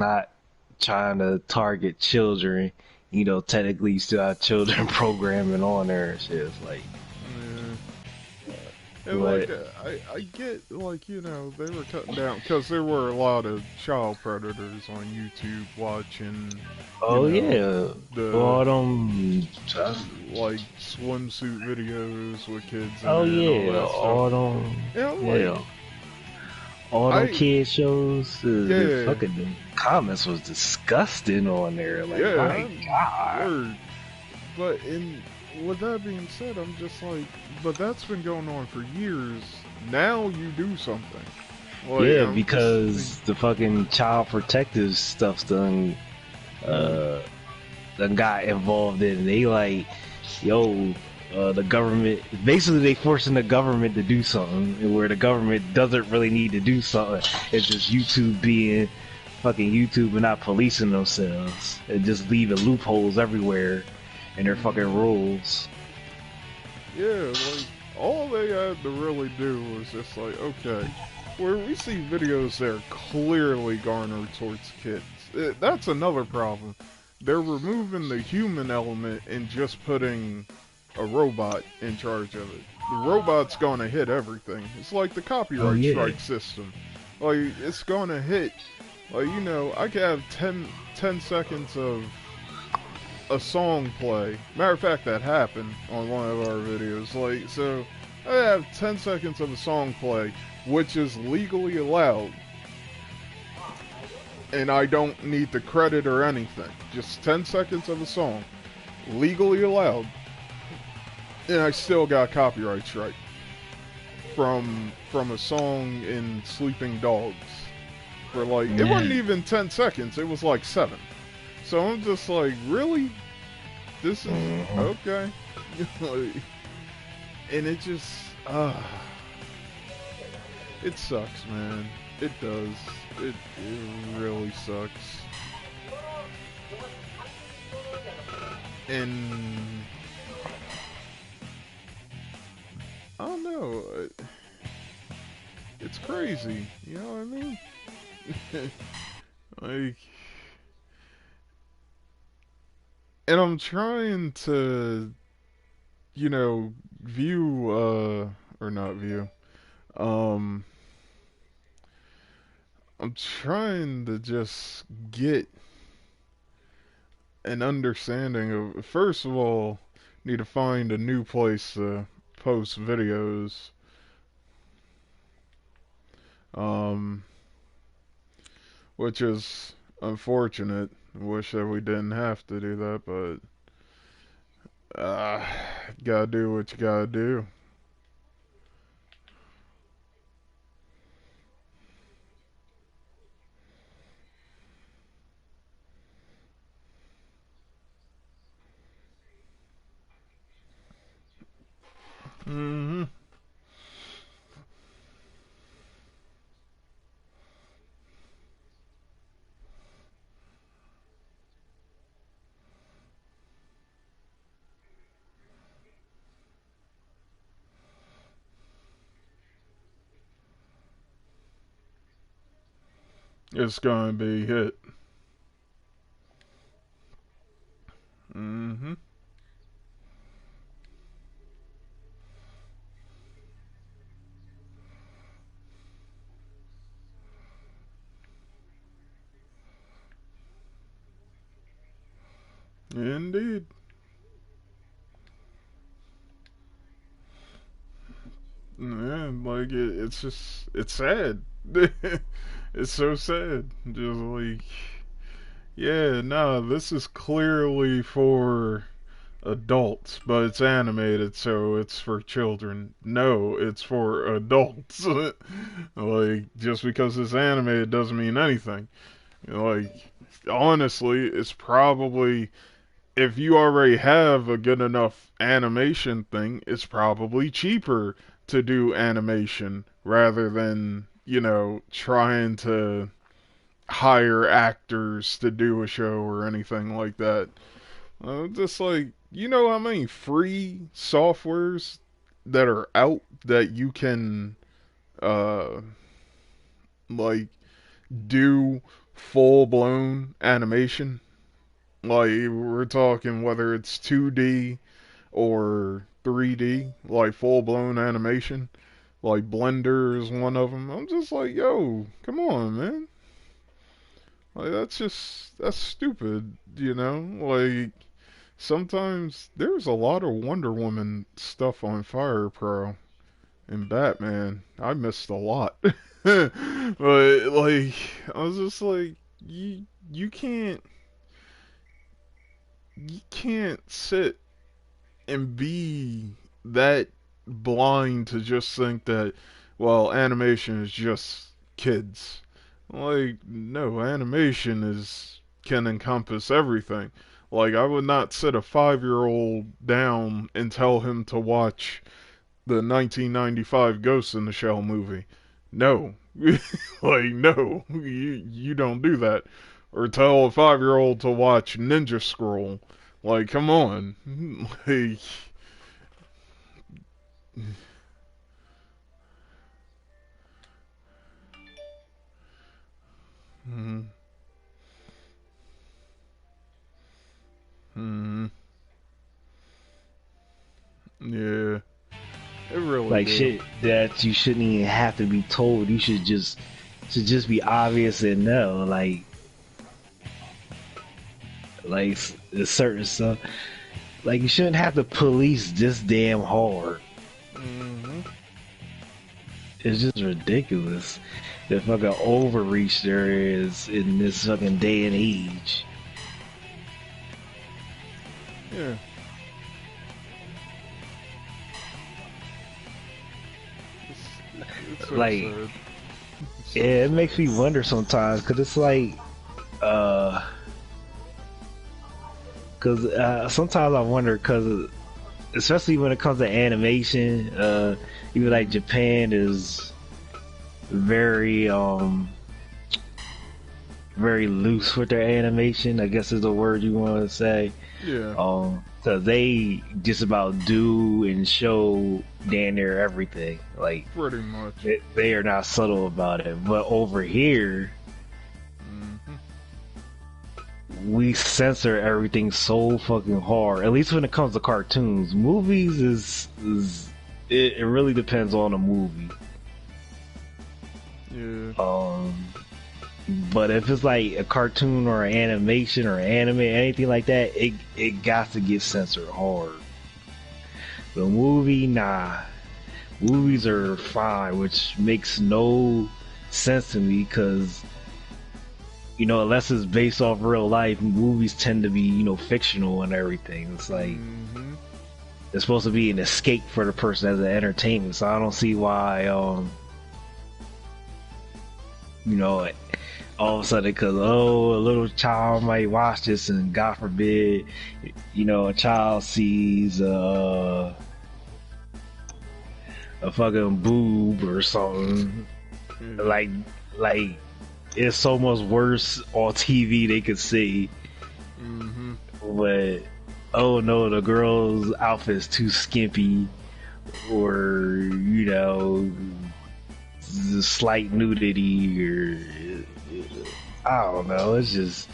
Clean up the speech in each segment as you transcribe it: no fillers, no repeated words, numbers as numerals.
not trying to target children. Technically you still have children programming on there and shit. It's like, Yeah. And like but I get like they were cutting down because there were a lot of child predators on YouTube watching, you oh know, yeah, the all them. like swimsuit videos with kids in Oh it and all yeah, that stuff. all them. Like Yeah, all them I kid shows. The yeah fucking the comments was disgusting on there. Like, yeah my I'm God. word. But in with that being said, I'm just like, but that's been going on for years. Now you do something. Like Yeah, I'm just like, because the fucking child protective stuff's mm, uh done got involved in. They like, yo, the government basically they forcing the government to do something where the government doesn't really need to do something. It's just YouTube being fucking YouTube and not policing themselves and just leaving loopholes everywhere in their fucking mm, rules. yeah, like all they had to really do was just like, okay, where we see videos that are clearly garnered towards kids. That's another problem. They're removing the human element and just putting a robot in charge of it. The robot's gonna hit everything. It's like the Oh copyright yeah. strike system. Like, it's gonna hit. Like, I could have 10 seconds of a song play. Matter of fact, that happened on one of our videos. Like, so I have 10 seconds of a song play, which is legally allowed, and I don't need the credit or anything. Just 10 seconds of a song, legally allowed, and I still got copyright strike from a song in Sleeping Dogs. For like, it wasn't Yeah. even 10 seconds, it was like 7. So I'm just like, really? This is Mhm. okay. And it just, it sucks, man. It does. It really sucks. And I don't know. It's crazy. You know what I mean? Like, and I'm trying to, view, or not view. Um, I'm trying to just get an understanding of. First of all, need to find a new place to post videos. Um, which is unfortunate. Wish that we didn't have to do that, but uh, gotta do what you gotta do. Hmm. It's gonna be hit. Hmm. Indeed. Yeah, like it's just it's sad. It's so sad. Just like, yeah, no, this is clearly for adults, but it's animated, so it's for children. No, it's for adults. Like, just because it's animated doesn't mean anything. Like, honestly, it's probably, if you already have a good enough animation thing, it's probably cheaper to do animation rather than, trying to hire actors to do a show or anything like that. Just like, you know how many free softwares that are out that you can, uh, like, do full blown animation. Like we're talking whether it's 2D or 3D, like full blown animation. Like Blender is one of them. I'm just like, yo, come on, man. Like that's stupid, you know? Like sometimes there's a lot of Wonder Woman stuff on Fire Pro and Batman. I missed a lot. But like I was just like you can't sit and be that blind to just think that, well, animation is just kids. Like, no, animation is can encompass everything. Like, I would not sit a 5-year-old down and tell him to watch the 1995 Ghost in the Shell movie. No. Like, no, you don't do that. Or tell a 5-year-old to watch Ninja Scroll. Like, come on. Like, mm, mm, yeah, it really Like do. shit that you shouldn't even have to be told. You should just be obvious and know. Like certain stuff. Like you shouldn't have to police this damn hard. Hmm. It's just ridiculous. The fucking overreach there is in this fucking day and age. Yeah. It's so Like, sad. It's so yeah, it sad. makes me wonder sometimes because it's like, uh, because sometimes I wonder because especially when it comes to animation, even like Japan is very very loose with their animation. I guess is the word you want to say. Yeah, So they just about do and show damn near everything. Like pretty much. they are not subtle about it. But over here, Hmm. we censor everything so fucking hard. At least when it comes to cartoons, movies is it really depends on the movie. Yeah. Um, but if it's like a cartoon or an animation or anime, anything like that, it got to get censored hard. The movie, nah. Movies are fine, which makes no sense to me because unless it's based off real life, movies tend to be fictional and everything. It's like Hmm. it's supposed to be an escape for the person as an entertainment. So I don't see why you know all of a sudden because a little child might watch this and God forbid a child sees a fucking boob or something Yeah. like it's so much worse on TV they could see, Hmm. but oh no, the girl's outfit's too skimpy, or slight nudity, or I don't know. It's just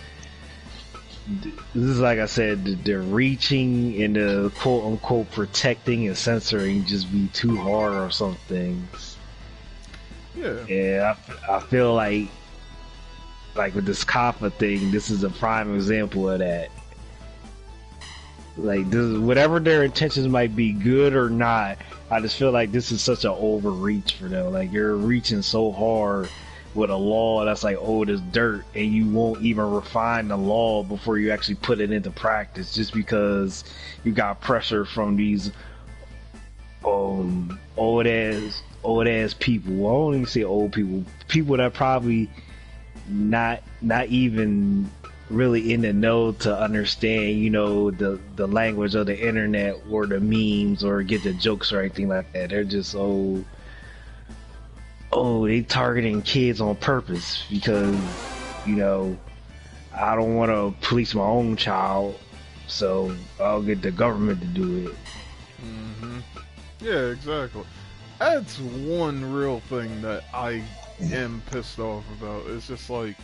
this is like I said, the reaching and the quote unquote protecting and censoring just be too hard or some things. Yeah. Yeah, I feel like with this Kappa thing, this is a prime example of that. Like this, whatever their intentions might be, good or not, I just feel like this is such an overreach for them. Like you're reaching so hard with a law that's like old as dirt, and you won't even refine the law before you actually put it into practice, just because you got pressure from these old ass people. I don't even say old people, people that probably not even really in the know to understand, the language of the internet or the memes or get the jokes or anything like that. They're just they targeting kids on purpose because, I don't want to police my own child, so I'll get the government to do it. Hmm. Yeah, exactly. That's one real thing that I am pissed off about. It's just like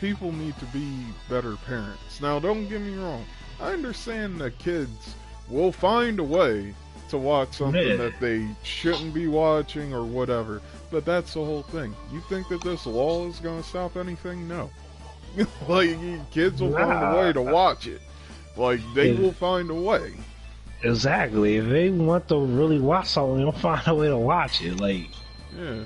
people need to be better parents. Now, don't get me wrong. I understand that kids will find a way to watch something that they shouldn't be watching or whatever. But that's the whole thing. You think that this law is going to stop anything? No. Like, kids will find a way to watch it. Like, they will find a way. Exactly. If they want to really watch something, they'll find a way to watch it. Like, yeah.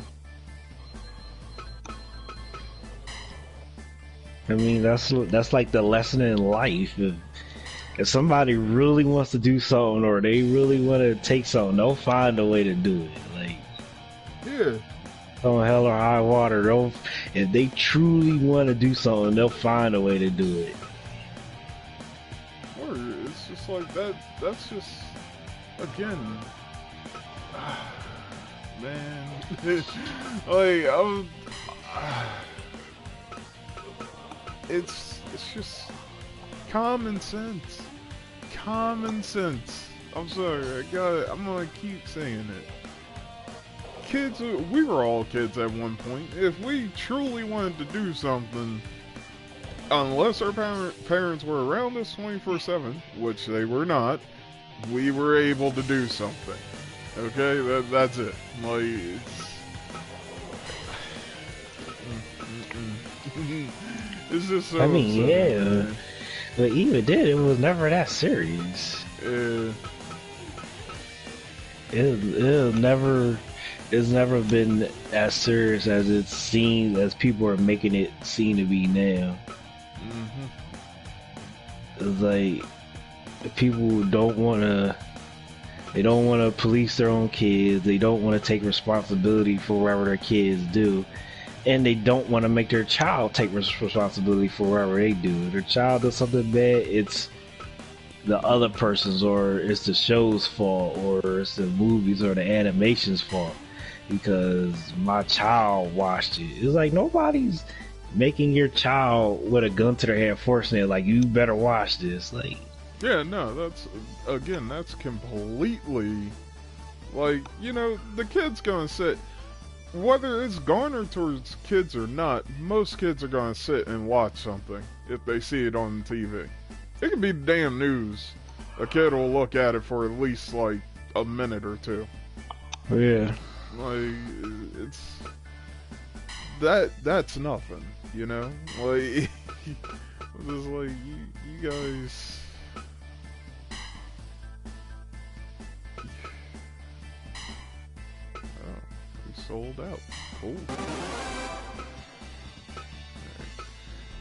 I mean, that's like the lesson in life. If somebody really wants to do something or they really want to take something, they'll find a way to do it. Like, yeah. On hell or high water, if they truly want to do something, they'll find a way to do it. Or it's just like that. That's just, again, man. Like, it's just common sense. Common sense. I'm sorry, I'm gonna keep saying it. Kids, we were all kids at one point. If we truly wanted to do something, unless our parents were around us 24/7, which they were not, we were able to do something. Okay, that's it. Like, it's just so. I mean, sad, yeah, but even then, it was never that serious. It's never been as serious as it's seen, as people are making it seem to be now. It's like people don't want to. They don't want to police their own kids. They don't want to take responsibility for whatever their kids do, and they don't want to make their child take responsibility for whatever they do. If their child does something bad, it's the other person's, or it's the show's fault, or it's the movies or the animation's fault because my child watched it. It's like nobody's making your child with a gun to their head, forcing it like, you better watch this. Like, yeah, no, that's completely, like, the kid's gonna sit, whether it's garnered towards kids or not, most kids are gonna sit and watch something if they see it on TV. It could be the damn news. A kid will look at it for at least, like, a minute or two. Yeah. Like, that's nothing, Like, it's just like, you guys... Oh, we sold out. Cool.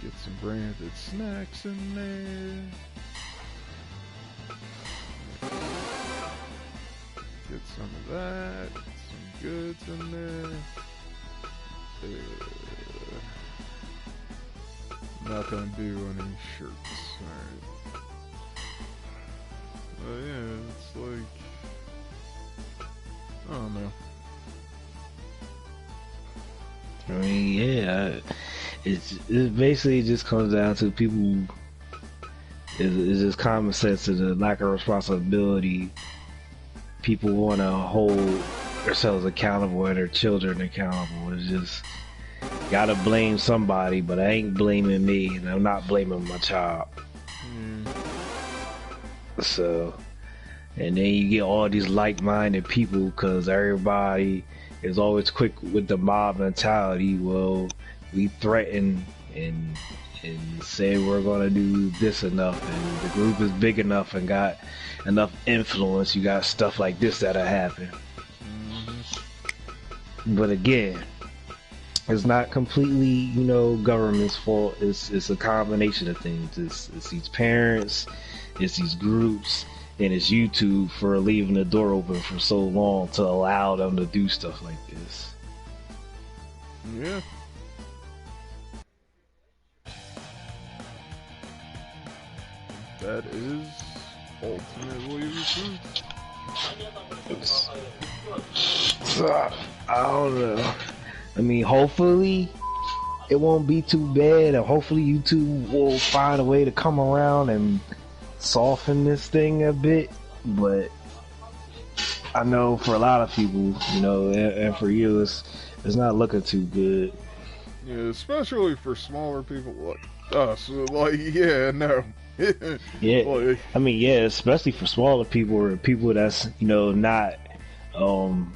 Get some branded snacks in there. Get some of that. Some goods in there. Not gonna do any shirts. Alright. Yeah, it's like, I don't know. I mean, yeah, it basically just comes down to people. It's just common sense to the lack of responsibility. People want to hold themselves accountable and their children accountable. It's just gotta blame somebody, but I ain't blaming me, and I'm not blaming my child. So, and then you get all these like-minded people because everybody is always quick with the mob mentality. Well, we threaten and say we're gonna do this enough, and the group is big enough and got enough influence. You got stuff like this that'll happen. But again, it's not completely, government's fault. It's a combination of things. It's these parents, it's these groups, and it's YouTube for leaving the door open for so long to allow them to do stuff like this. Yeah. That is ultimately the truth. I don't know. I mean, hopefully it won't be too bad, and hopefully YouTube will find a way to come around and soften this thing a bit. But I know for a lot of people, and for you, it's not looking too good. Yeah, especially for smaller people like us. Like, yeah, no. Yeah, Like, I mean, yeah, especially for smaller people or people that's not, um,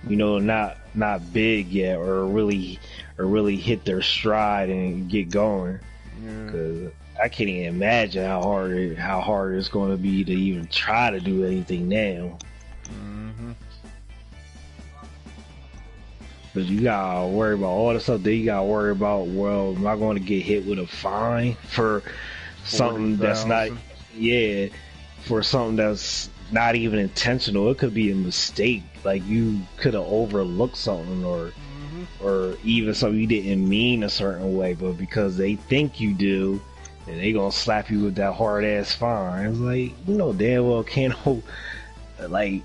not big yet or really hit their stride and get going. yeah. Cause I can't even imagine how hard it's going to be to even try to do anything now. Mm-hmm. But you gotta worry about all the stuff that you gotta worry about. Well, am I going to get hit with a fine for something that's not, 40,000. yeah, for something that's not even intentional? It could be a mistake. Like you could have overlooked something, Mm-hmm. or even something you didn't mean a certain way, but because they think you do, and they gonna slap you with that hard ass fine. It's like, damn well can't hold, like,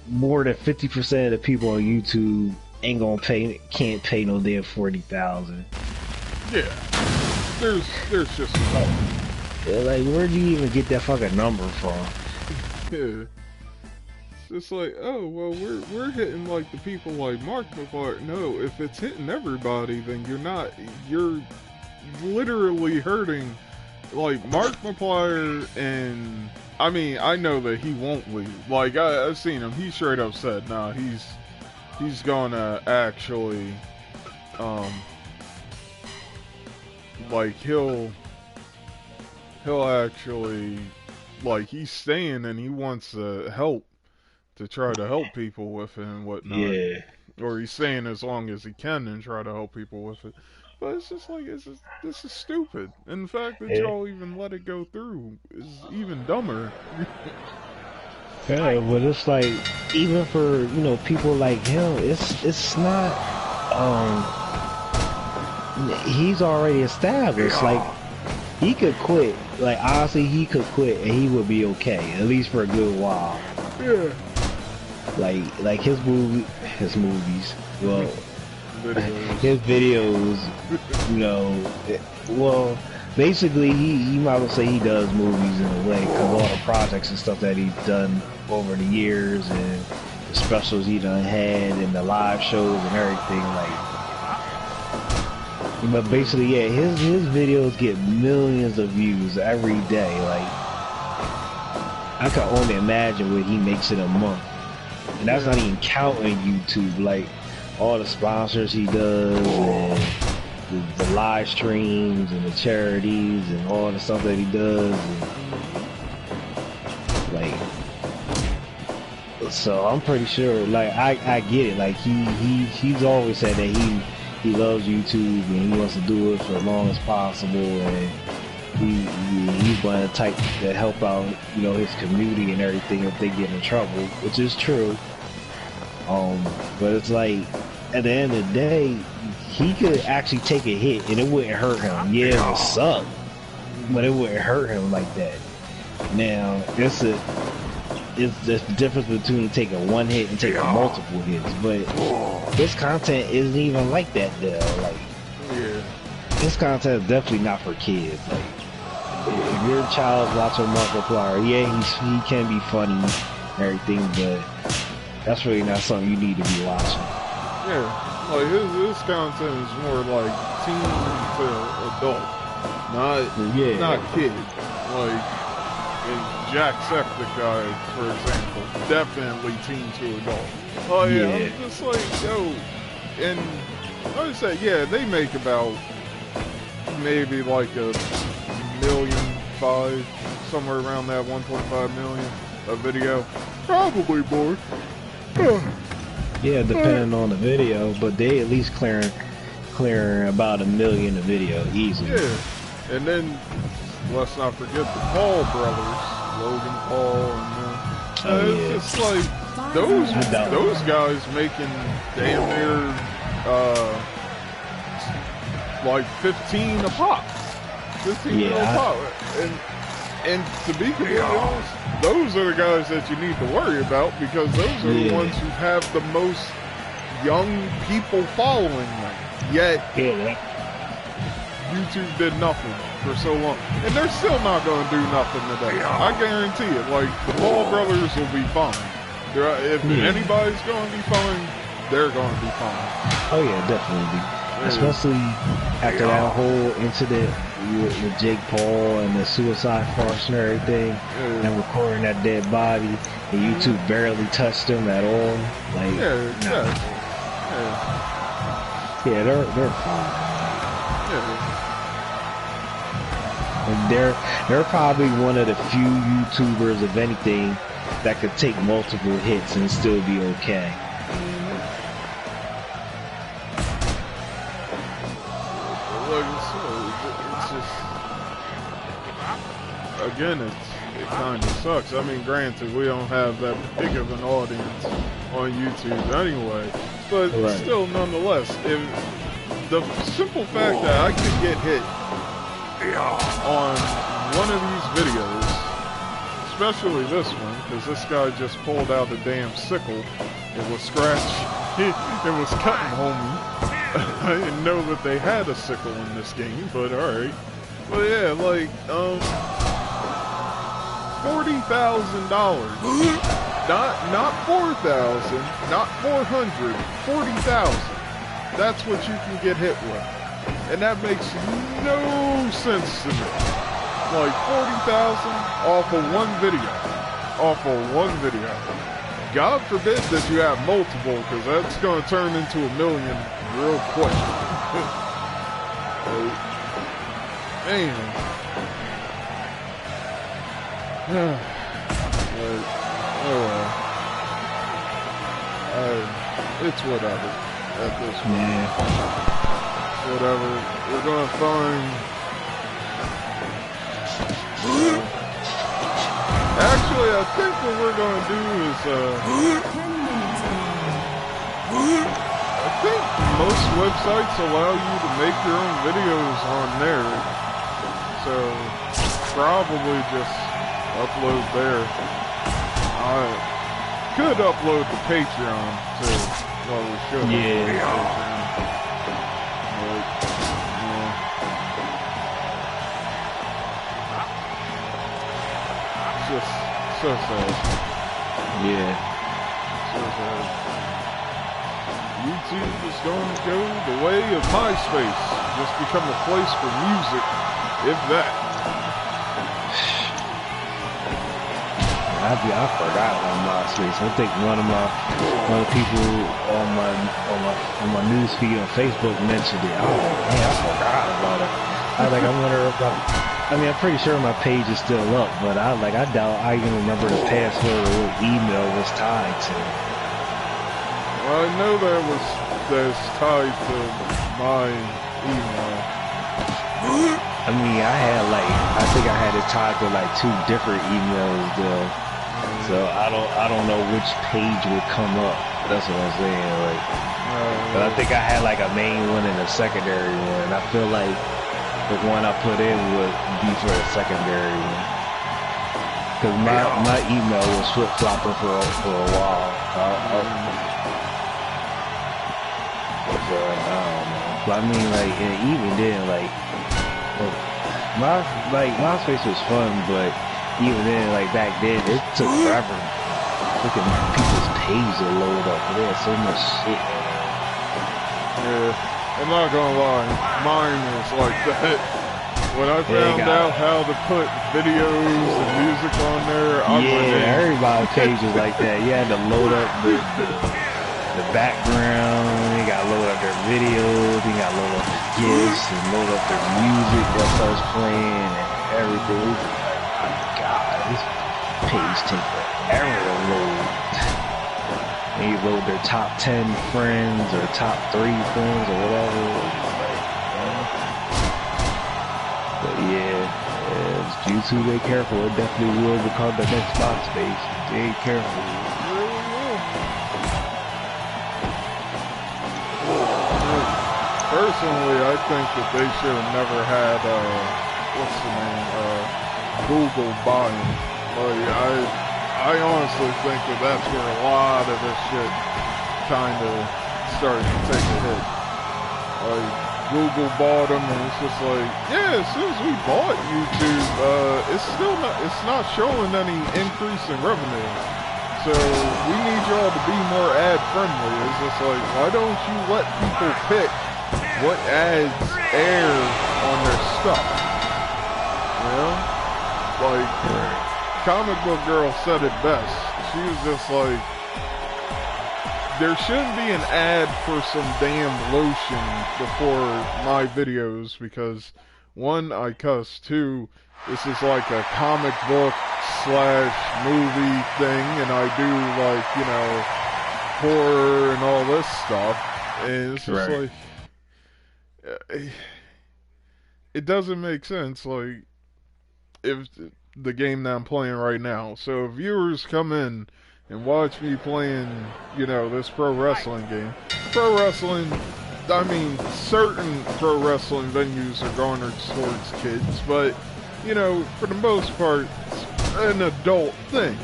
more than 50% of the people on YouTube can't pay no damn 40,000. Yeah. There's just Yeah, like, where'd you even get that fucking number from? yeah. It's just like, oh well, we're hitting like the people like Mark McGuire. No, if it's hitting everybody, then you're literally hurting like Mark McGuire. And I mean, I know that he won't leave. Like I've seen him. He straight up said, nah, he's gonna actually, like he'll actually, like, he's staying and he wants to help, to try to help people with it and whatnot. Yeah. Or he's staying as long as he can and try to help people with it. But it's just like, this is stupid. And the fact that Yeah. y'all even let it go through is even dumber. Yeah, but it's like, even for, people like him, it's not, he's already established. Like, he could quit. Like, honestly, he could quit and he would be okay, at least for a good while. Yeah. Like his movies, well, Videos. his videos, well, basically he might as well say he does movies in a way, because all the projects and stuff that he's done over the years and the specials he done had and the live shows and everything, but basically, yeah, his videos get millions of views every day. Like, I can only imagine what he makes in a month. And that's not even counting YouTube, like all the sponsors he does and the live streams and the charities and all the stuff that he does. And, like, so I'm pretty sure, like, I get it. Like, he's always said that he loves YouTube and he wants to do it for as long as possible, and he's one of the type that help out, his community and everything if they get in trouble, which is true. But it's like, at the end of the day, he could actually take a hit and it wouldn't hurt him. Yeah, it would suck, but it wouldn't hurt him like that. Now, it's the difference between taking one hit and taking multiple hits, but this content isn't even like that though. Like, Yeah. this content is definitely not for kids. Like, if your child's watching Markiplier, yeah, he can be funny and everything, but that's really not something you need to be watching. Yeah, like his content is more like teen to adult, not kid. Like, and Jacksepticeye, for example, definitely teen to adult. Oh yeah, I'm just like, yo, and I would say, yeah, they make about maybe like $1.5 million, somewhere around that, 1.5 million a video, probably more. Yeah, depending on the video, but they at least clearing about $1 million a video easily. Yeah, and then let's not forget the Paul brothers, Logan Paul, and it's just like those guys making damn near like 15 a pop, 15 a pop, and to be completely honest, those are the guys that you need to worry about, because those are the ones who have the most young people following them. Yet YouTube did nothing for so long, and they're still not going to do nothing today. I guarantee it. Like, the Paul brothers will be fine. If anybody's going to be fine, they're going to be fine. Oh yeah, definitely. Especially after that whole incident with Jake Paul and the suicide farce and everything, and recording that dead body, and YouTube barely touched him at all. Like, yeah, they're fine. And they're probably one of the few YouTubers, if anything, that could take multiple hits and still be okay. Again, it kind of sucks. I mean, granted, we don't have that big of an audience on YouTube anyway, but still, nonetheless, if the simple fact that I could get hit on one of these videos, especially this one, because this guy just pulled out a damn sickle, it was scratched, it was cutting, homie. I didn't know that they had a sickle in this game, but alright. But yeah, like, $40,000. Not 4,000, not 400, 40,000. That's what you can get hit with. And that makes no sense to me. Like 40,000 off of one video. Off of one video. God forbid that you have multiple, because that's going to turn into $1 million real quick. Man. It's whatever at this point. Whatever. We're gonna find. Actually, I think what we're gonna do is I think most websites allow you to make your own videos on there, so probably just upload there. I could upload to Patreon too. Well, we should. It's just so sad. Yeah. So sad. YouTube is going to go the way of MySpace. Just become a place for music, if that. I forgot on MySpace. I think one of the people on my news feed on Facebook mentioned it. Oh man, I forgot about it. I wonder about. I mean, I'm pretty sure my page is still up, but I doubt I even remember the password or what email was tied to. Well, I know that's tied to my email. I mean, I think I had it tied to like 2 different emails though. So I don't know which page would come up. That's what I'm saying. Like, but I think I had like a main one and a secondary one. I feel like the one I put in would be for the secondary one. Cause my email was flip flopping for a while. So I don't know. But I mean, like, and even then, like, MySpace was fun, but even then, like back then, it took forever. Look at people's page to load up. There's so much shit. Yeah, I'm not gonna lie, mine was like that. When I found out how to put videos and music on there, everybody's page was like that. You had to load up the background. You got to load up their videos. You got to load up their gifs and load up their music that starts playing and everything. This page takes forever to load. And you load their top 10 friends or top 3 friends or whatever. But yeah, YouTube, they careful. It definitely will become the next MySpace. They ain't careful. Personally, I think that they should have never had, what's the name, Google buying. Like, I honestly think that that's where a lot of this shit kind of started to take a hit. Like, Google bought them, and it's just like, yeah, as soon as we bought YouTube, it's not showing any increase in revenue. So we need y'all to be more ad friendly. It's just like, why don't you let people pick what ads air on their stuff? You know? Like, Comic Book Girl said it best. She was just like, there shouldn't be an ad for some damn lotion before my videos because, one, I cuss, two, this is like a comic book / movie thing, and I do like, you know, horror and all this stuff, and it's just like, it doesn't make sense, like, if the game that I'm playing right now, so if viewers come in and watch me playing, you know, this pro wrestling game, pro wrestling, I mean, certain pro wrestling venues are garnered towards kids, but, you know, for the most part, it's an adult thing.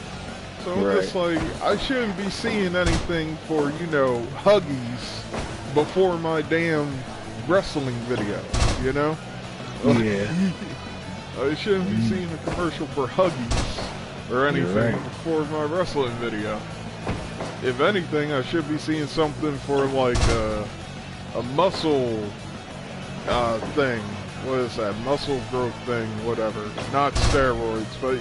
So I'm just like, I shouldn't be seeing anything for, you know, Huggies before my damn wrestling video, you know? Yeah. I shouldn't be seeing a commercial for Huggies or anything before my wrestling video. If anything, I should be seeing something for like a muscle thing. What is that? Muscle growth thing, whatever. Not steroids, but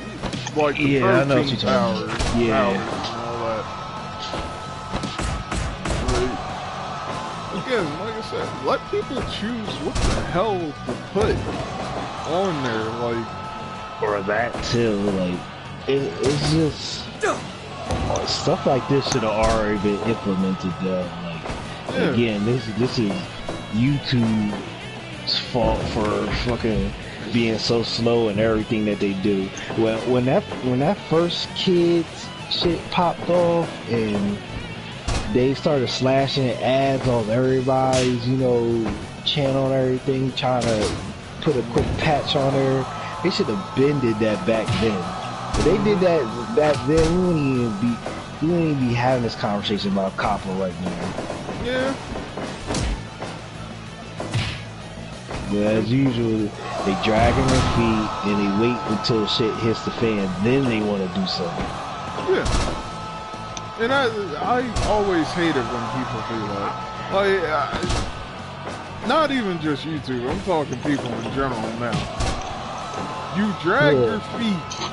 like the protein powers, and all that. Like, again, like I said, let people choose what the hell to put on there, like, or that too. Like, it's just stuff like this should have already been implemented. Though, like, again, this is YouTube's fault for fucking being so slow and everything that they do. When that first kids shit popped off and they started slashing ads on everybody's, you know, channel and everything, trying to put a quick patch on there. They should have been did that back then. If they did that back then, we wouldn't even be having this conversation about copyright now. Yeah. But as usual, they dragging their feet and they wait until shit hits the fan, then they want to do something. Yeah. And I always hate it when people do that. Like, not even just YouTube, I'm talking people in general now. You drag your feet,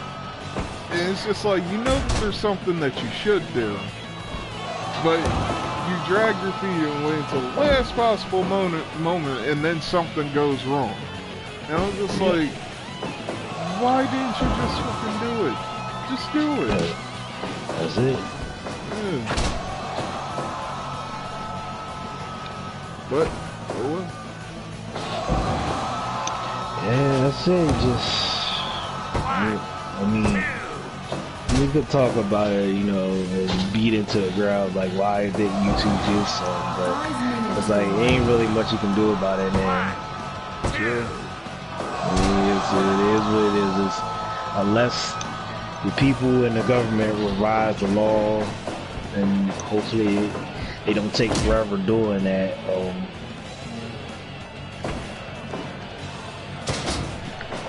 and it's just like, you know that there's something that you should do, but you drag your feet and wait until the last possible moment, and then something goes wrong. And I'm just like, why didn't you just fucking do it? Just do it. That's it. Yeah. But, oh well. Yeah, that's it. Just, I mean, we could talk about it, you know, and beat into the ground, like, why did YouTube do so? But it's like, ain't really much you can do about it, man. Sure. It is what it is. It's, unless the people in the government revise the law, and hopefully they don't take forever doing that.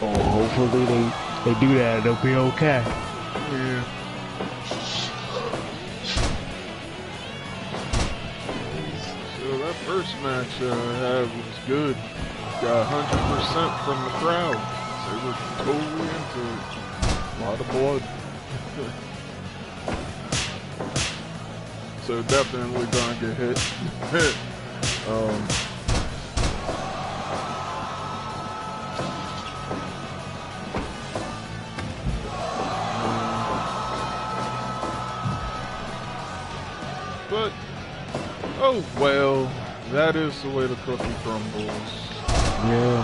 Hopefully they do that, they'll be okay. Yeah. So that first match I had was good. Got 100% from the crowd. They were totally into it. A lot of blood. So definitely gonna get hit. But, oh well, that is the way the cookie crumbles. Yeah,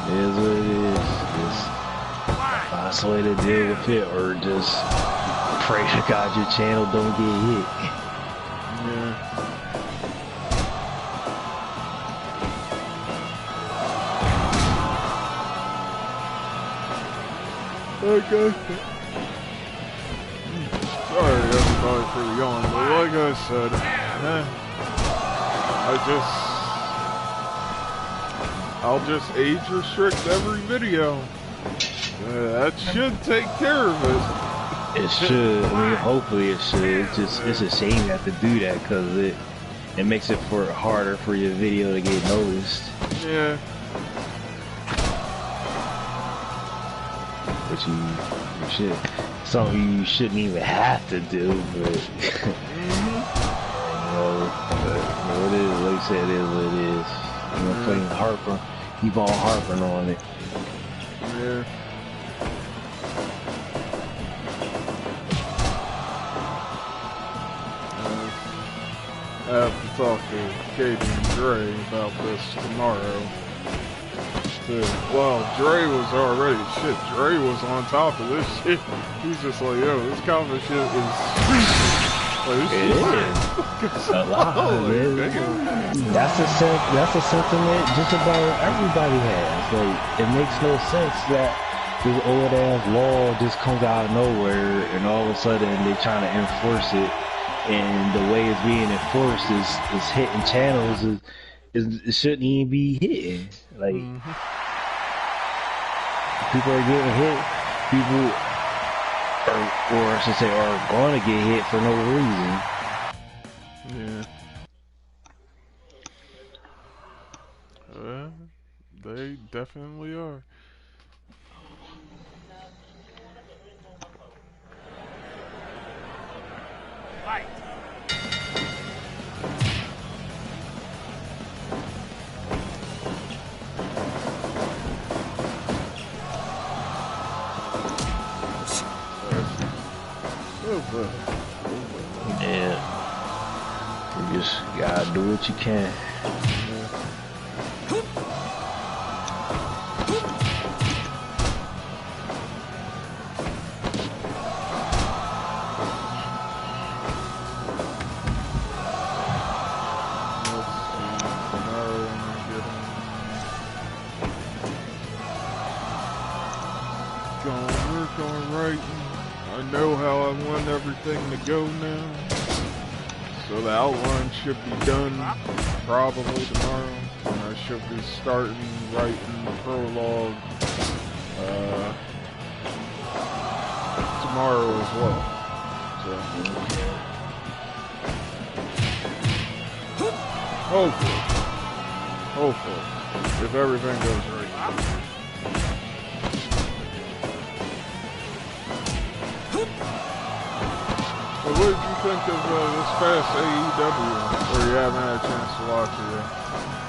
it is what it is. Just find some way to deal with it, or just pray to God your channel don't get hit. Yeah. Okay. Sorry everybody for the yawn, but like I said, I'll just age restrict every video. That should take care of it. It should. I mean, hopefully it should. It's a shame you have to do that because it makes it harder for your video to get noticed. Yeah. Which you should. Something you shouldn't even have to do, but but it is. Like you said, it is what it is. You know, keep on harping on it. Yeah. I have to talk to Katie and Dre about this tomorrow. Well, Dre was already, Dre was on top of this shit. He's just like, yo, this comic shit is like, it is. A lot. That's a sentiment just about everybody has. Like, it makes no sense that this old ass law just comes out of nowhere and all of a sudden they trying to enforce it, and the way it's being enforced is hitting channels it shouldn't even be hitting. Like, people are getting hit. People or I should say, are going to get hit for no reason. Yeah. They definitely are. Fight. Yeah. You just gotta do what you can. I know how I want everything to go now. So the outline should be done probably tomorrow. And I should be starting writing the prologue tomorrow as well. So hopefully, if everything goes right. What did you think of this past AEW, or you haven't had a chance to watch it yet?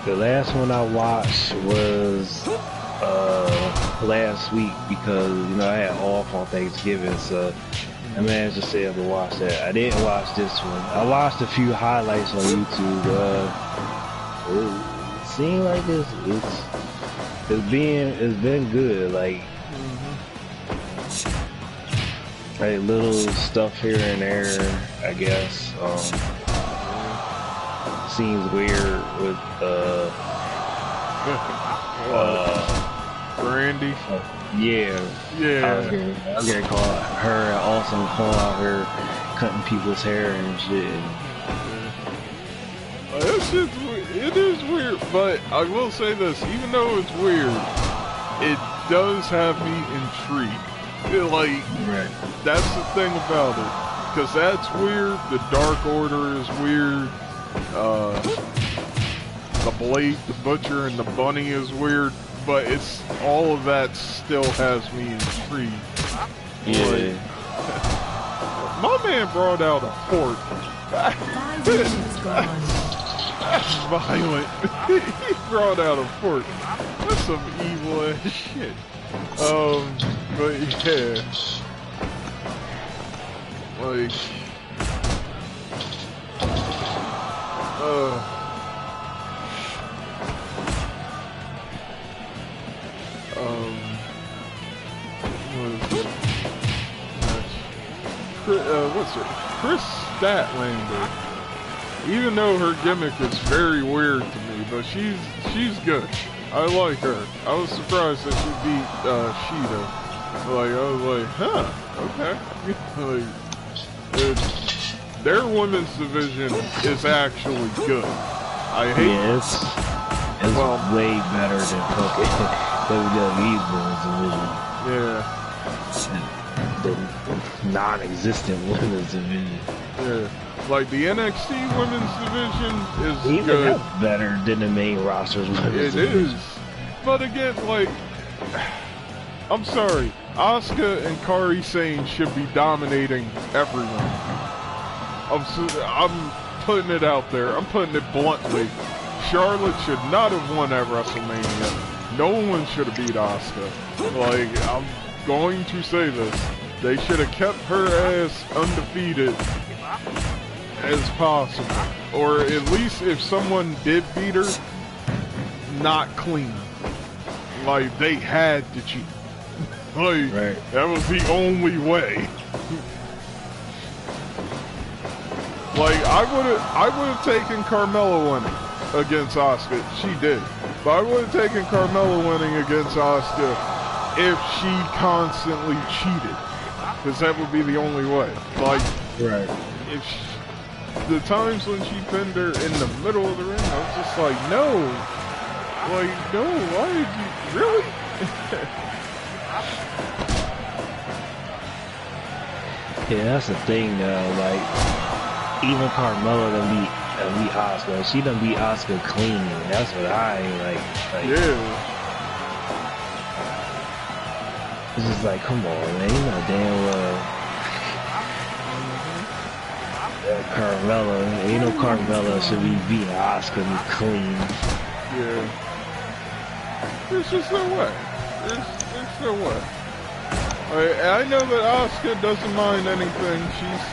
The last one I watched was last week because, you know, I had off on Thanksgiving, so I managed to stay up and watch that. I didn't watch this one. I watched a few highlights on YouTube. It seemed like it's been good. Like little stuff here and there, I guess. Seems weird with Brandy. Yeah. I was gonna call her an awesome call out here cutting people's hair and shit. It is weird, but I will say this: even though it's weird, it does have me intrigued. Right. That's the thing about it, because that's weird. The Dark Order is weird. The Blade, the Butcher, and the Bunny is weird, but it's all of that still has me intrigued. Yeah. My man brought out a fork. That's violent. He brought out a fork. That's some evil ass shit. But yeah, like, what's it? Chris Statlander. Even though her gimmick is very weird to me, but she's good. I like her. I was surprised that she beat Sheeta. Like, I was like, huh, okay. Like, their women's division is actually good. I hate it. It's way better than fucking WWE's women's division. Yeah. the non-existent women's division. Yeah. Like the NXT women's division is Even good. that's better than the main roster's women's It division. is. But again, like, I'm sorry, Asuka and Kairi Sane should be dominating everyone. I'm putting it out there. I'm putting it bluntly. Charlotte should not have won at WrestleMania. No one should have beat Asuka. Like, I'm going to say this. They should have kept her ass undefeated as possible. Or at least if someone did beat her, not clean. Like, they had to cheat. Like, Right. that was the only way. Like, I would have taken Carmella winning against Asuka. She did. But I would have taken Carmella winning against Asuka if she constantly cheated. Because that would be the only way. Like, Right. if she, the times when she pinned her in the middle of the ring, I was just like, no. Like, no, why did you, really? Yeah, that's the thing, like, even Carmella done beat Asuka. She done beat Asuka clean. That's what I like. Yeah. It's just like, come on, man. You know damn well. Carmella, ain't no Carmella should be beating Asuka clean. Yeah. There's just no way. There's no way. I know that Asuka doesn't mind anything. She's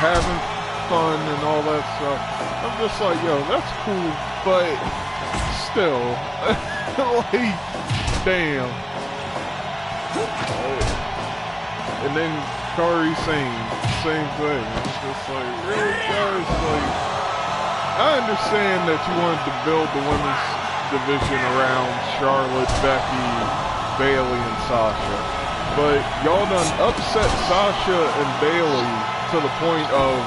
having fun and all that stuff. I'm just like, yo, that's cool, but still, like, damn. And then Kairi Sane, same thing. It's just like, really, guys? Like, I understand that you wanted to build the women's division around Charlotte, Becky, Bayley, and Sasha. But y'all done upset Sasha and Bayley to the point of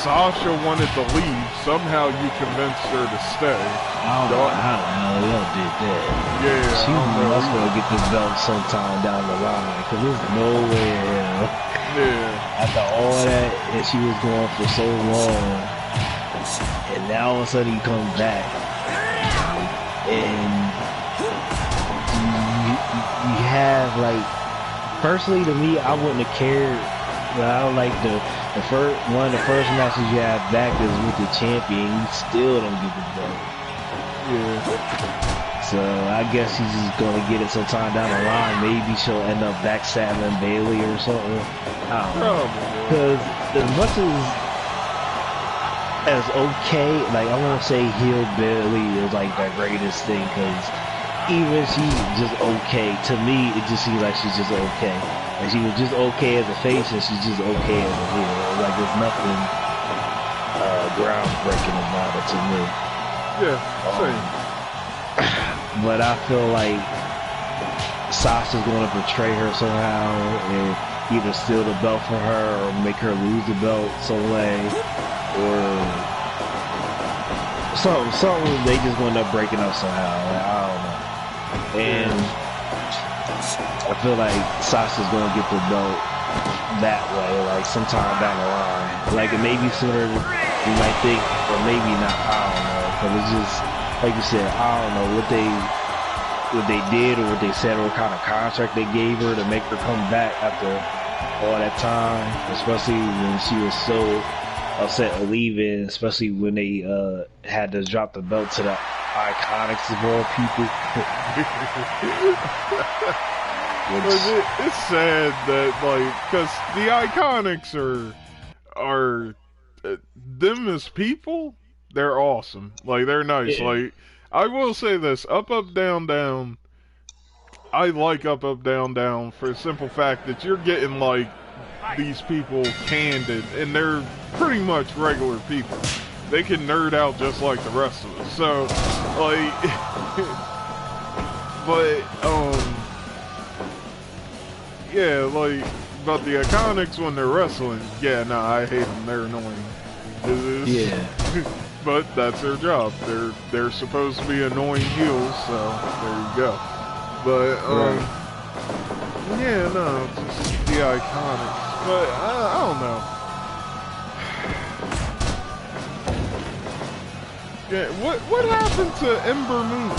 Sasha wanted to leave. Somehow you convinced her to stay. I don't know how the hell y'all did that. Yeah, She I don't know must either. gonna get this belt sometime down the line, cause there's no way in hell. Yeah. After all that, and she was going for so long, and now all of a sudden he comes back, and you have like, personally to me, I wouldn't have cared. But I don't like the first one of the first matches you have back is with the champion. You still don't get the belt. Yeah. So I guess he's just gonna get it sometime down the line. Maybe she'll end up backstabbing Bayley or something. I don't know. Probably. Because as much as okay, like I won't say heel Bayley is like the greatest thing, because even she's just okay. To me, it just seems like she's just okay. And she was just okay as a face, and she's just okay as a heel. Like there's nothing groundbreaking about it to me. Yeah, same. But I feel like Sasha's going to betray her somehow, and either steal the belt from her or make her lose the belt some way, or something. They just going to end up breaking up somehow. Like, I don't know. And I feel like Sasha's going to get the belt that way, like sometime down the line. Like maybe sooner you might think, or maybe not. I don't know, because it's just like you said. I don't know what they did or what they said or what kind of contract they gave her to make her come back after all that time, especially when she was so upset leaving, especially when they had to drop the belt to the Iconics of all people. It's sad that, like, because the Iconics are them as people, they're awesome. Like, they're nice. Yeah. Like, I will say this, Up, Up, Down, Down, I like Up, Up, Down, Down for the simple fact that you're getting, like, these people candid, and they're pretty much regular people. They can nerd out just like the rest of us. So, like, but, yeah, like, about the Iconics when they're wrestling, yeah, nah, I hate them. They're annoying. Yeah. But that's their job. They're supposed to be annoying heels, so there you go. But Yeah, no, just the Iconics. But I don't know. Yeah, what happened to Ember Moon?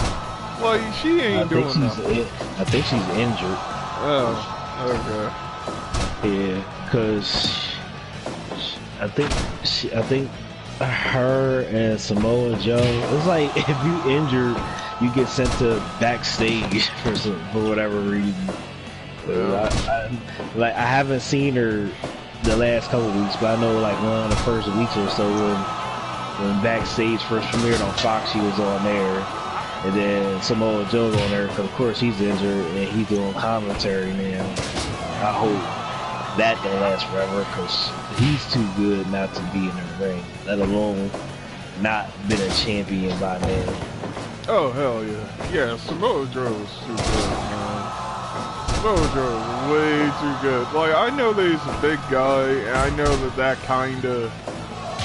Like, she ain't doing nothing. I think she's injured. Oh, okay. Yeah, cause I think her and Samoa Joe. It's like if you injured, you get sent to backstage for whatever reason. Yeah. I haven't seen her the last couple weeks, but I know like one of the first weeks or so when Backstage first premiered on Fox, she was on there, and then Samoa Joe's on there because of course he's injured and he's doing commentary now. I hope that don't last forever because he's too good not to be in the ring, let alone not been a champion by now. Oh, hell yeah. Yeah, Samoa Joe is too good, man. Samoa Joe is way too good. Like, I know that he's a big guy, and I know that kinda,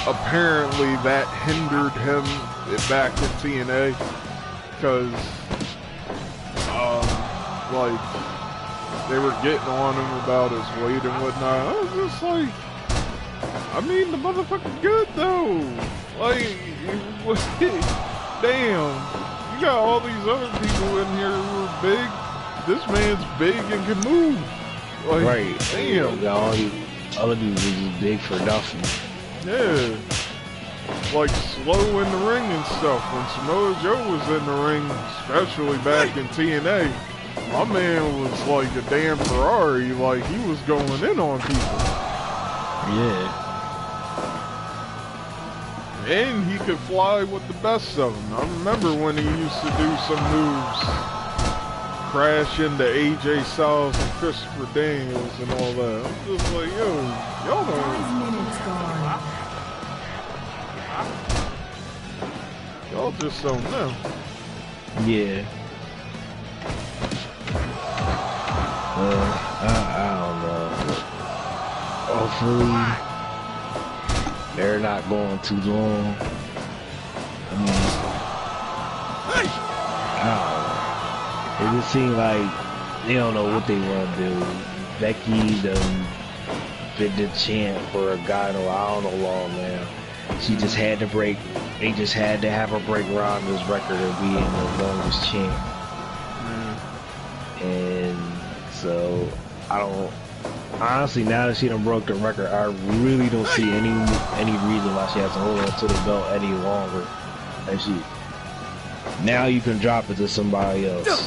apparently that hindered him back in TNA, because, like, they were getting on him about his weight and whatnot. I was just like, I mean, the motherfucker's good, though. Like, damn. You got all these other people in here who are big. This man's big and can move. Like, Right. damn. Yeah, all these other dudes is just big for nothing. Yeah. Like, slow in the ring and stuff. When Samoa Joe was in the ring, especially back in TNA, my man was like a damn Ferrari. Like, he was going in on people. Yeah. And he could fly with the best of them. I remember when he used to do some moves. Crash into AJ Styles and Christopher Daniels and all that. I'm just like, yo, y'all don't... Y'all just don't know. Yeah. I don't know. Hopefully, they're not going too long. I mean, I don't know. It just seems like they don't know what they want to do. Becky done been the champ for a god I don't know long now. She just had to break. They just had to have her break Ronda's record of being the longest champ. And so I don't. Honestly, now that she done broke the record, I really don't see any reason why she has to hold on to the belt any longer. And now you can drop it to somebody else. Yeah.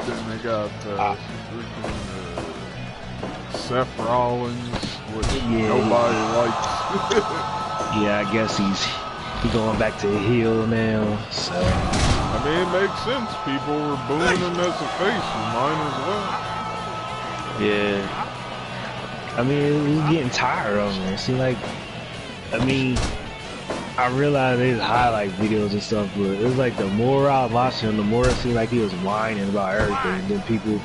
Then they got Seth Rollins, which nobody likes. Yeah, I guess he's going back to heel now, so. I mean, it makes sense. People were booing him as a face, and mine as well. Yeah. I mean, he's getting tired of him. It seems like, I mean, I realize there's highlight videos and stuff, but it was like the more I watched him, the more it seemed like he was whining about everything. And then people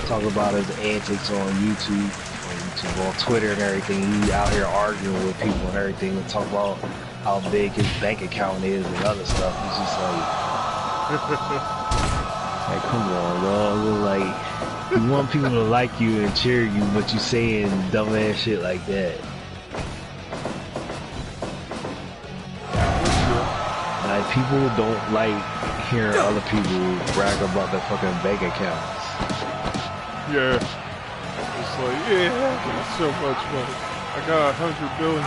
talk about his antics on YouTube, on Twitter and everything. He out here arguing with people and everything, and talk about how big his bank account is and other stuff. It's just like come on, dog. Like, you want people to like you and cheer you, but you saying dumbass shit like that. Like, people don't like hearing other people brag about their fucking bank accounts. Yeah. It's like, yeah, I got so much money. I got $100 billion.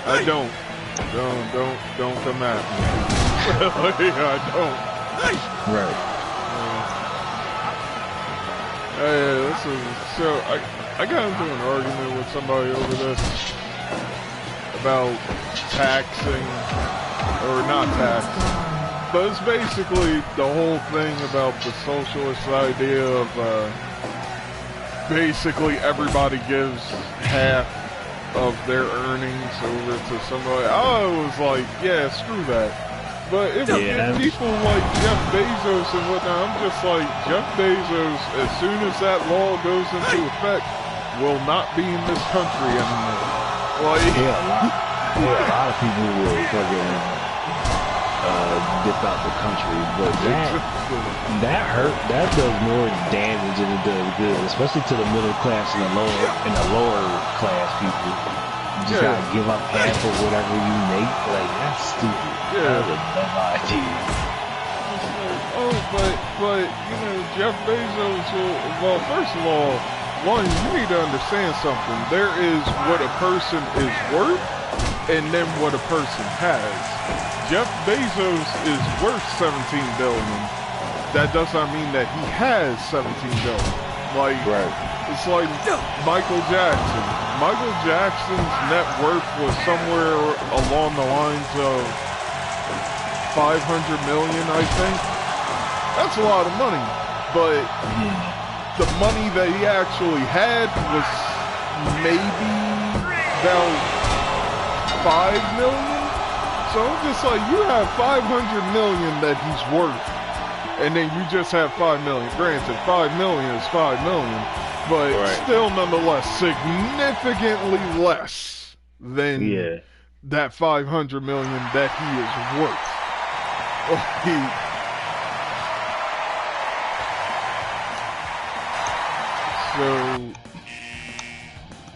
I don't. Don't come at me. I don't. Right. So I got into an argument with somebody over this about taxing, or not taxing, but it's basically the whole thing about the socialist idea of basically everybody gives half of their earnings over to somebody. I was like, yeah, screw that. But if people like Jeff Bezos and whatnot, I'm just like, Jeff Bezos, as soon as that law goes into effect, will not be in this country anymore. Like, a lot of people will fucking dip out the country, but that hurt. That does more damage than it does good, especially to the middle class and the lower class people. You just gotta give up half of whatever you make. Like, that's stupid. Yeah. That's a dumb idea. Oh, but you know, Jeff Bezos well, first of all, one, you need to understand something. There is what a person is worth, and then what a person has. Jeff Bezos is worth $17 billion. That does not mean that he has $17 billion. Like, It's like Michael Jackson. Michael Jackson's net worth was somewhere along the lines of 500 million, I think. That's a lot of money, but the money that he actually had was maybe about 5 million. So I'm just like, you have 500 million that he's worth, and then you just have 5 million. Granted, 5 million is 5 million, but still nonetheless significantly less than that 500 million that he is worth. So,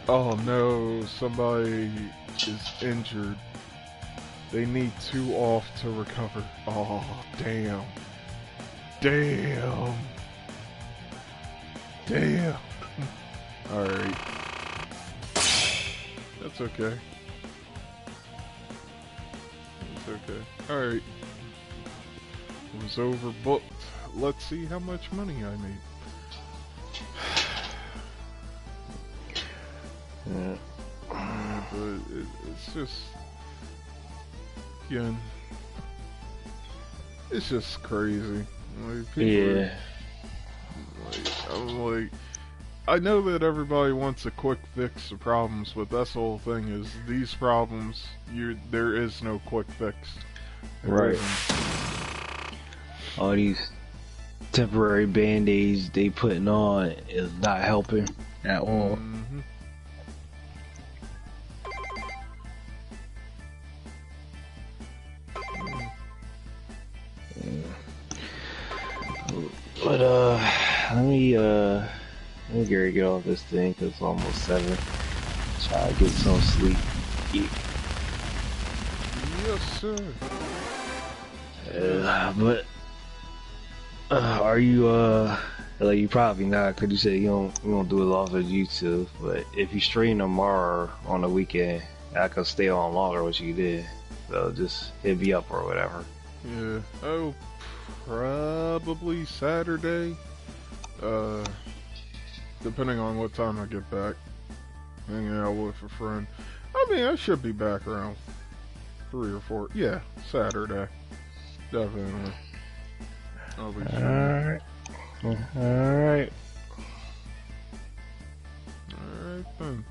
oh no, somebody is injured. They need 2 off to recover. Oh, damn. Damn. Alright. That's okay. It's okay. Alright. It was overbooked. Let's see how much money I made. But it's just, again, it's just crazy. Like, people I'm like, I know that everybody wants a quick fix to problems, but that's the whole thing is these problems, there is no quick fix. Right. All these temporary band-aids they putting on is not helping at all. But let me get off this thing because it's almost 7. Try to get some sleep. Yes, sir. But are you like, you probably not, because you said you don't do it off of YouTube, but if you stream tomorrow on the weekend, I could stay on longer what you did, so just hit me up or whatever. Yeah. Oh, probably Saturday, depending on what time I get back, hanging out with a friend. I mean, I should be back around 3 or 4. Yeah, Saturday, definitely. I'll be sure. Alright then.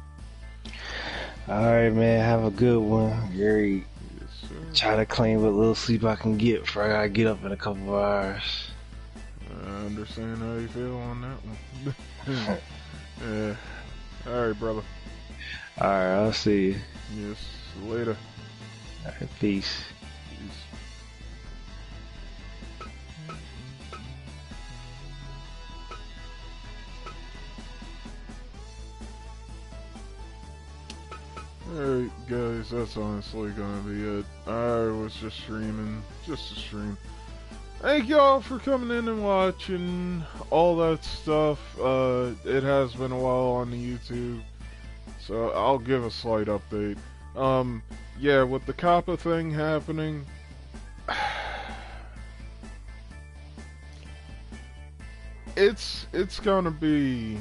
Alright, man, have a good one, Gary. Yes, sir. Try to claim what little sleep I can get before I gotta get up in a couple of hours. I understand how you feel on that one. Yeah. Alright, brother. Alright, I'll see you. Yes, later. Alright, peace. Alright guys, that's honestly gonna be it. I was just streaming, just a stream. Thank y'all for coming in and watching all that stuff. It has been a while on the YouTube, so I'll give a slight update. Yeah, with the COPPA thing happening, it's gonna be,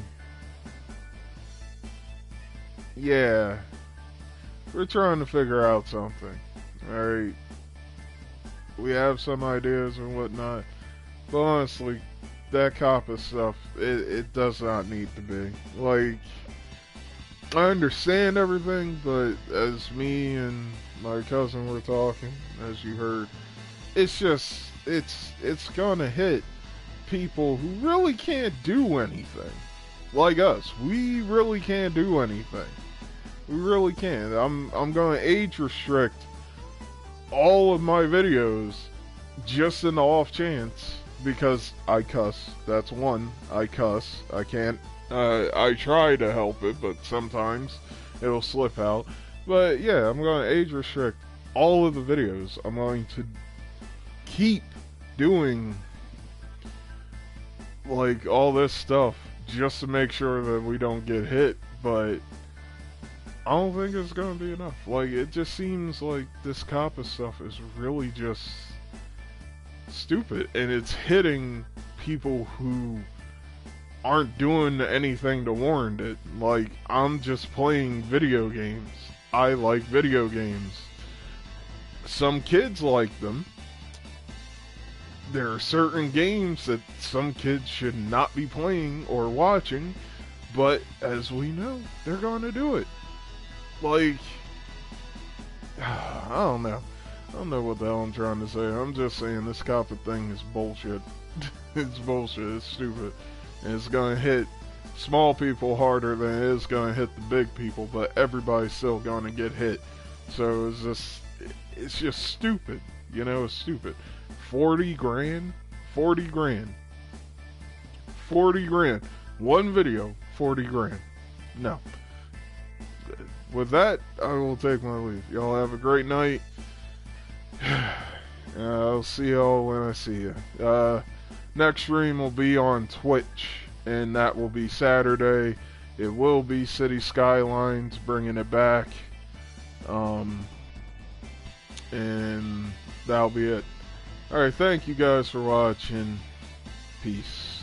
yeah. We're trying to figure out something. Alright. We have some ideas and whatnot. But honestly, that COPPA stuff, it does not need to be. Like, I understand everything, but as me and my cousin were talking, as you heard, it's just, it's gonna hit people who really can't do anything. Like us. We really can't do anything. We really can't. I'm going to age restrict all of my videos just in the off chance, because I cuss. That's one. I cuss. I can't. I try to help it, but sometimes it'll slip out. But yeah, I'm going to age restrict all of the videos. I'm going to keep doing like all this stuff just to make sure that we don't get hit, but I don't think it's gonna be enough. Like, it just seems like this COPPA stuff is really just stupid, and it's hitting people who aren't doing anything to warrant it. Like, I'm just playing video games. I like video games. Some kids like them. There are certain games that some kids should not be playing or watching, but as we know, they're going to do it. Like, I don't know. I don't know what the hell I'm trying to say. I'm just saying this COPPA thing is bullshit. It's bullshit. It's stupid. And it's going to hit small people harder than it is going to hit the big people, but everybody's still going to get hit. So it's just stupid. You know, it's stupid. 40 grand? 40 grand. 40 grand. One video, 40 grand. No. With that, I will take my leave. Y'all have a great night. I'll see y'all when I see you. Next stream will be on Twitch, and that will be Saturday. It will be City Skylines, bringing it back. And that'll be it. Alright, thank you guys for watching. Peace.